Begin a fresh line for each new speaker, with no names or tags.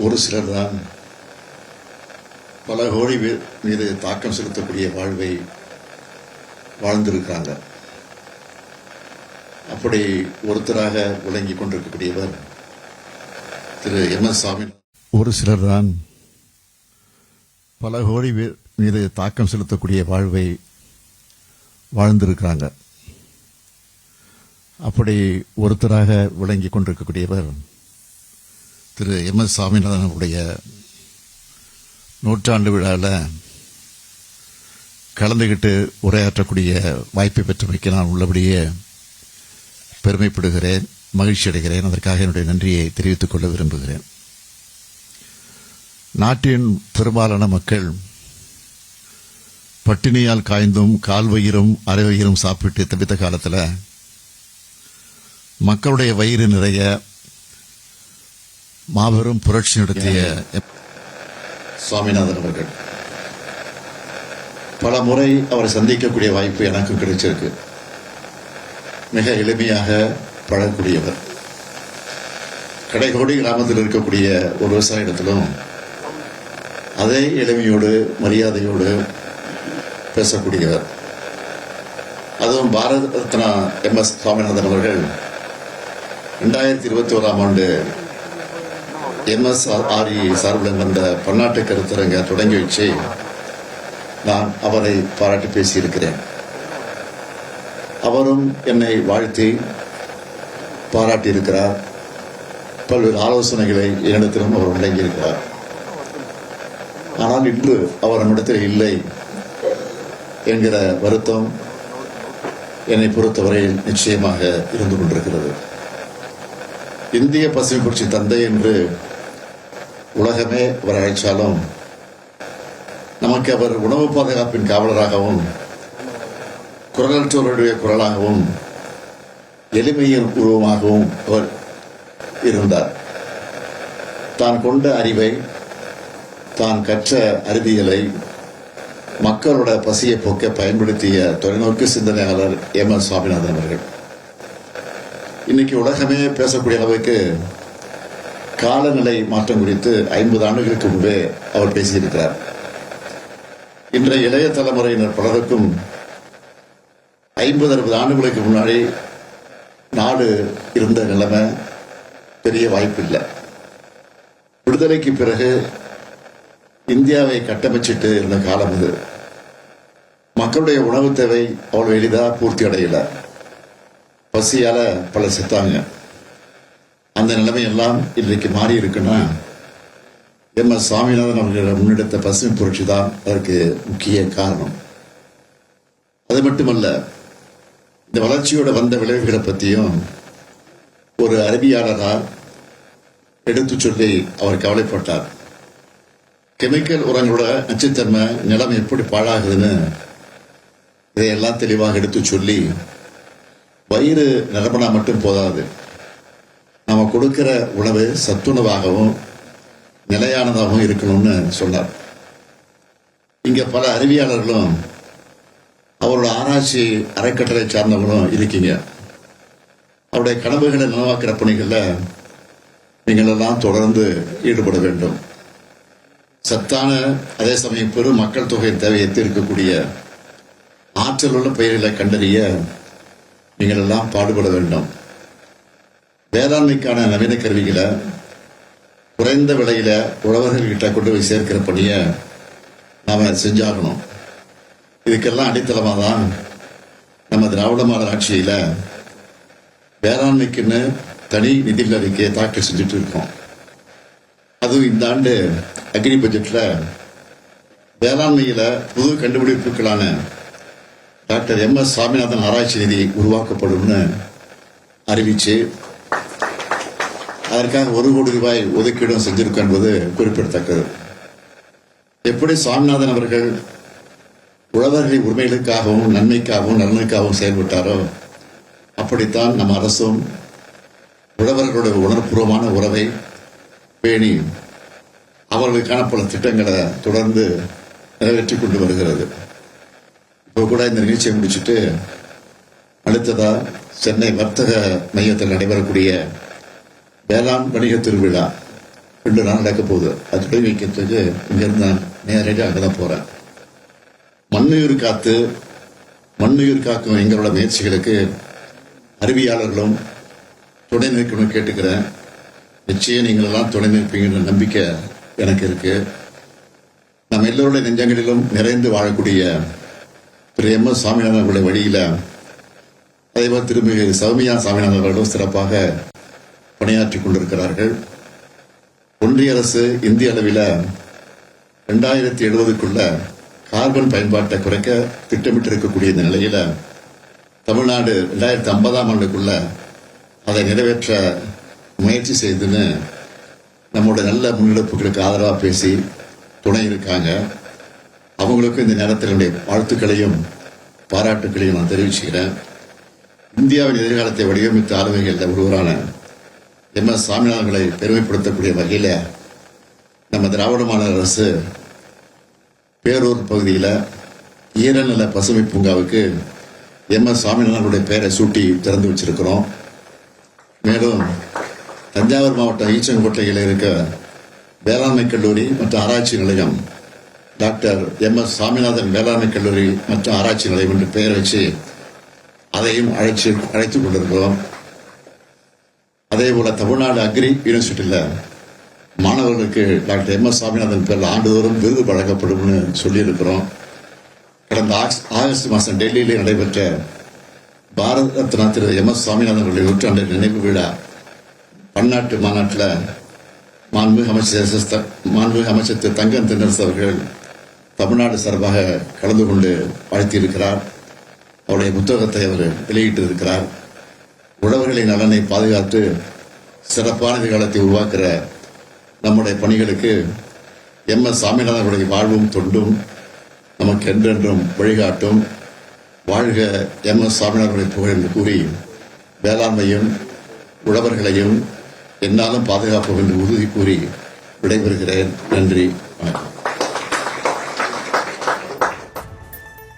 ஒரு சிலர் தான் பல கோடி மீது தாக்கம் செலுத்தக்கூடிய வாழ்வை வாழ்ந்திருக்கிறாங்க. அப்படி ஒருத்தராக விளங்கி கொண்டிருக்கக்கூடியவர் திரு MS சாமிநாதன். ஒரு சிலர் தான் பல கோடி மீது தாக்கம் செலுத்தக்கூடிய வாழ்வை வாழ்ந்திருக்கிறாங்க. அப்படி ஒருத்தராக விளங்கி கொண்டிருக்கக்கூடியவர் திரு MS சாமிநாதனுடைய நூற்றாண்டு விழாவில் கலந்துகிட்டு உரையாற்றக்கூடிய வாய்ப்பை பெற்றமைக்கு நான் உள்ளபடியே பெருமைப்படுகிறேன், மகிழ்ச்சி அடைகிறேன். அதற்காக என்னுடைய நன்றியை தெரிவித்துக் கொள்ள விரும்புகிறேன். நாட்டின் பெரும்பாலான மக்கள் பட்டினியால் காய்ந்தும் கால்வயிறும் அரைவயிறும் சாப்பிட்டு தப்பித்த காலத்தில் மக்களுடைய வயிறு நிறைய மாபெரும் புரட்சி நடத்திய சுவாமிநாதன் அவர்கள் பல முறை அவரை சந்திக்கக்கூடிய வாய்ப்பு எனக்கும் கிடைச்சிருக்கு. மிக எளிமையாக பழகக்கூடியவர். கடைகோடி கிராமத்தில் இருக்கக்கூடிய ஒரு விவசாய இடத்திலும் அதே எளிமையோடு மரியாதையோடு பேசக்கூடியவர். அதுவும் பாரத ரத்னா MS சாமிநாதன் அவர்கள் 2021ஆம் ஆண்டு MSRE சார்பில் வந்த பன்னாட்டு கருத்தரங்க தொடங்கி வச்சு நான் அவரை பாராட்டி பேசியிருக்கிறேன். அவரும் என்னை வாழ்த்தி பாராட்டியிருக்கிறார். பல்வேறு ஆலோசனைகளை என்னிடத்திலும் அவர் வழங்கியிருக்கிறார். ஆனால் இன்று அவர் நம்மிடத்தில் இல்லை என்கிற வருத்தம் என்னை பொறுத்தவரையில் நிச்சயமாக இருந்து கொண்டிருக்கிறது. இந்திய பசுமை புரட்சி தந்தை என்று உலகமே அவர் அழைச்சாலும் நமக்கு அவர் உணவு பாதுகாப்பின் காவலராகவும் குரலற்றோருடைய குரலாகவும் எளிமையின் உருவமாகவும் அவர் இருந்தார். தான் கொண்ட அறிவை, தான் கற்ற அறிவியலை மக்களோட பசியை போக்க பயன்படுத்திய தொலைநோக்கு சிந்தனையாளர் MS சாமிநாதன் அவர்கள். இன்னைக்கு உலகமே பேசக்கூடிய அளவுக்கு காலநிலை மாற்றம் குறித்து 50 ஆண்டுகளுக்கு முன்பே அவர் பேசியிருக்கிறார். இன்றைய இளைய தலைமுறையினர் பலருக்கும் 50-60 ஆண்டுகளுக்கு முன்னாடி நாடு இருந்த நிலைமை பெரிய வாய்ப்பு இல்லை. விடுதலைக்கு பிறகு இந்தியாவை கட்டமைச்சிட்டு இருந்த காலம் இது. மக்களுடைய உணவு தேவை அவ்வளவு எளிதாக பூர்த்தி அடையல. பசியால பலர் செத்தாங்க. அந்த நிலைமையெல்லாம் இன்றைக்கு மாறி இருக்குன்னா MS சாமிநாதன் அவர்கள் முன்னெடுத்த பசுமை புரட்சி தான் அதற்கு முக்கிய காரணம். அது மட்டுமல்ல, இந்த வளர்ச்சியோட வந்த விளைவுகளை பற்றியும் ஒரு அறிவியலாளரால் எடுத்து சொல்லி அவர் கவலைப்பட்டார். கெமிக்கல் உரங்களோட நச்சுத்தன்மை நிலம் எப்படி பாழாகுதுன்னு இதையெல்லாம் தெளிவாக எடுத்து சொல்லி, வயிறு நிரம்பினா மட்டும் போதாது, நம்ம கொடுக்கிற உணவு சத்துணவாகவும் நிலையானதாகவும் இருக்கணும்னு சொன்னார். இங்க பல அறிவியலாளர்களும் அவரோட ஆராய்ச்சி அறக்கட்டளை சார்ந்தவங்களும் இருக்கீங்க. அவருடைய கனவுகளை நனவாக்குற பணிகளில் நீங்கள் எல்லாம் தொடர்ந்து ஈடுபட வேண்டும். சத்தான அதே சமயம் பெரும் மக்கள் தொகை தேவையை தீர்க்கக்கூடிய ஆற்றல் உள்ள பயிர்களை கண்டறிய நீங்கள் எல்லாம் பாடுபட வேண்டும். வேளாண்மைக்கான நவீன கருவிகளை குறைந்த விலையில உழவர்கள்கிட்ட கொண்டு போய் சேர்க்கிற பணியை நாம செஞ்சாகணும். இதுக்கெல்லாம் அடித்தளமாக தான் நம்ம திராவிட மாடல் ஆட்சியில வேளாண்மைக்குன்னு தனி நிதி அறிக்கையை தாக்கல் செஞ்சுட்டு இருக்கோம். அதுவும் இந்த ஆண்டு அக்ரி பட்ஜெட்ல வேளாண்மையில புது கண்டுபிடிப்புகளான டாக்டர் MS சாமிநாதன் ஆராய்ச்சி நிதி உருவாக்கப்படும்னு அறிவிச்சு அதற்காக 1 கோடி ரூபாய் ஒதுக்கீடும் செஞ்சிருக்க என்பது குறிப்பிடத்தக்கது. எப்படி சாமிநாதன் அவர்கள் உழவர்களின் உரிமைகளுக்காகவும் நன்மைக்காகவும் நலனுக்காகவும் செயல்பட்டாரோ அப்படித்தான் நம்ம அரசும் உழவர்களுடைய உணர்வுபூர்வமான உறவை பேணி அவர்களுக்கான பல திட்டங்களை தொடர்ந்து நிறைவேற்றி கொண்டு வருகிறது. இப்போ கூட இந்த நிகழ்ச்சியை முடிச்சுட்டு அடுத்ததா சென்னை வர்த்தக மையத்தில் நடைபெறக்கூடிய வேளாண் வணிக திருவிழா 2 நாள் நடக்க போகுது. அது தொடங்கி வைக்கிறதுக்கு இங்கிருந்து நான் நேரடியாக அங்கே தான் போறேன். மண்ணுயிர் காத்து மண்ணுயிர் காக்கும் எங்களோட முயற்சிகளுக்கு அறிவியாளர்களும் துணை நிற்கணும்னு கேட்டுக்கிறேன். நிச்சயம் நீங்கள் எல்லாம் துணை நிற்பீங்கிற நம்பிக்கை எனக்கு இருக்கு. நம்ம எல்லோருடைய நெஞ்சங்களிலும் நிறைந்து வாழக்கூடிய திரு எம்.எஸ். சாமிநாதன் அவர்களுடைய வழியில அதேபோல் திருமிகு சௌமியா சாமிநாதன் அவர்களும் சிறப்பாக பணியாற்றிக் கொண்டிருக்கிறார்கள். ஒன்றிய அரசு இந்திய அளவில் 2070க்குள்ள கார்பன் பயன்பாட்டை குறைக்க திட்டமிட்டிருக்கக்கூடிய இந்த நிலையில தமிழ்நாடு 2050ஆம் ஆண்டுக்குள்ள அதை நிறைவேற்ற முயற்சி செய்துன்னு நம்முடைய நல்ல முன்னெடுப்புகளுக்கு ஆதரவாக பேசி துணை இருக்காங்க. அவங்களுக்கும் இந்த நேரத்தில் என்னுடைய வாழ்த்துக்களையும் பாராட்டுக்களையும் நான் தெரிவிச்சுக்கிறேன். இந்தியாவின் எதிர்காலத்தை வடிவமைத்த ஆளுமைகளில் ஒருவரான எம்.எஸ். சாமிநாதன்களை பெருமைப்படுத்தக்கூடிய வகையில் நம்ம திராவிட மாநில அரசு பேரூர் பகுதியில் ஈரநில பசுமை பூங்காவுக்கு எம்.எஸ். சாமிநாதனுடைய பெயரை சூட்டி திறந்து வச்சிருக்கிறோம். மேலும் தஞ்சாவூர் மாவட்டம் ஈச்சங்கோட்டையில் இருக்க வேளாண்மை கல்லூரி மற்றும் ஆராய்ச்சி நிலையம் டாக்டர் எம்.எஸ். சாமிநாதன் வேளாண்மை கல்லூரி மற்றும் ஆராய்ச்சி நிலையம் என்று பெயர் வச்சு அதையும் அழைத்துக் கொண்டிருக்கிறோம். அதே போல தமிழ்நாடு அக்ரி யூனிவர்சிட்டியில் மாணவர்களுக்கு டாக்டர் எம்.எஸ். சாமிநாதன் பேரில் ஆண்டுதோறும் விருது வழங்கப்படும்னு சொல்லியிருக்கிறோம். கடந்த ஆகஸ்ட் மாதம் டெல்லியிலே நடைபெற்ற பாரத ரத்னா திரு எம்.எஸ். சாமிநாதன் அவர்களுடைய 100 நினைவு விழா பன்னாட்டு மாநாட்டில் மாண்புமிகு அமைச்சர் திரு தங்கம் தென்னரசு அவர்கள் தமிழ்நாடு சார்பாக கலந்து கொண்டு வாழ்த்தியிருக்கிறார். அவருடைய புத்தகத்தை அவர் வெளியிட்டிருக்கிறார். உழவர்களின் நலனை பாதுகாத்து சிறப்பான எதிர்காலத்தை உருவாக்குற நம்முடைய பணிகளுக்கு எம்.எஸ். சாமிநாதனுடைய வாழ்வும் தொண்டும் நமக்கு என்றென்றும் வழிகாட்டும். வாழ்க எம்.எஸ். சாமிநாதனுடைய புகழ் என்று கூறி வேளாண்மையும் உழவர்களையும் என்னாலும் பாதுகாப்போம் என்று உறுதி கூறி விடைபெறுகிறேன். நன்றி, வணக்கம்.